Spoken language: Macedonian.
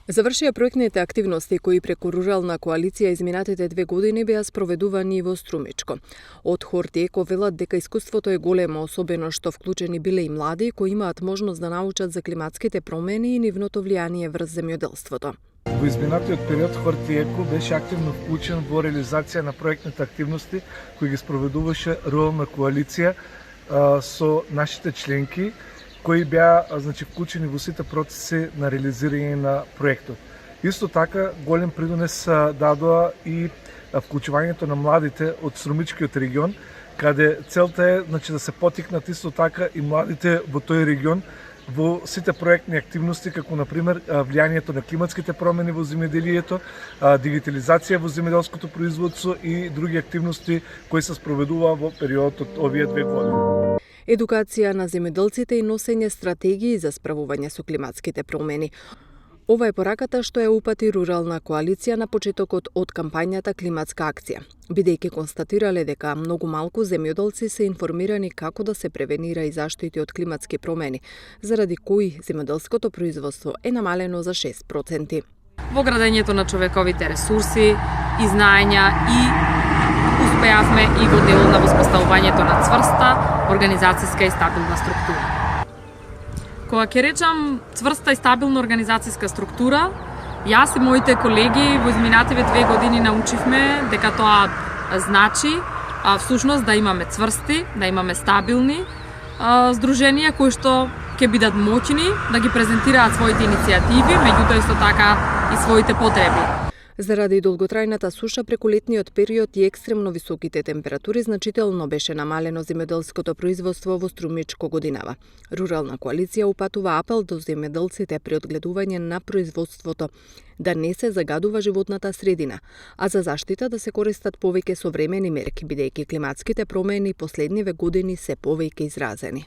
Завршија проектните активности кои преку Рурална коалиција изминатите 2 години беа спроведувани во Струмичко. Од Хортиеко велат дека искуството е големо, особено што вклучени биле и млади кои имаат можност да научат за климатските промени и нивното влијание врз земјоделството. Во изминатиот период Хортиеко беше активно вклучен во реализација на проектните активности кои ги спроведуваше Рурална коалиција со нашите членки, кои беа вклучени во сите процеси на реализирање на проектот. Исто така голем придонес дадоа и вклучувањето на младите од Струмичкиот регион, каде целта е да се потикнат исто така и младите во тој регион во сите проектни активности, како например влијанието на климатските промени во земјоделието, дигитализација во земјоделското производство и други активности кои се спроведуваа во периодот од овие 2 години. Едукација на земјоделците и носење стратегии за справување со климатските промени. Ова е пораката што ја упати Рурална коалиција на почетокот од кампањата Климатска акција, бидејќи констатирале дека многу малку земјоделци се информирани како да се превенира и заштити од климатски промени, заради кои земјоделското производство е намалено за 6%. Во градењето на човековите ресурси и знаења и успеавме и во делот на воспоставувањето на цврста, организацијска и стабилна структура. Кога ќе речам цврста и стабилна организацијска структура, јас и моите колеги во изминативе 2 години научивме дека тоа значи всушност да имаме цврсти, да имаме стабилни здруженија кои што ќе бидат моќни да ги презентираат своите иницијативи, меѓутоа исто така и своите потреби. Заради долготрајната суша преку летниот период и екстремно високите температури значително беше намалено земјоделското производство во Струмичко годинава. Рурална коалиција упатува апел до земјоделците при одгледување на производството да не се загадува животната средина, а за заштита да се користат повеќе современи мерки, бидејќи климатските промени последниве години се повеќе изразени.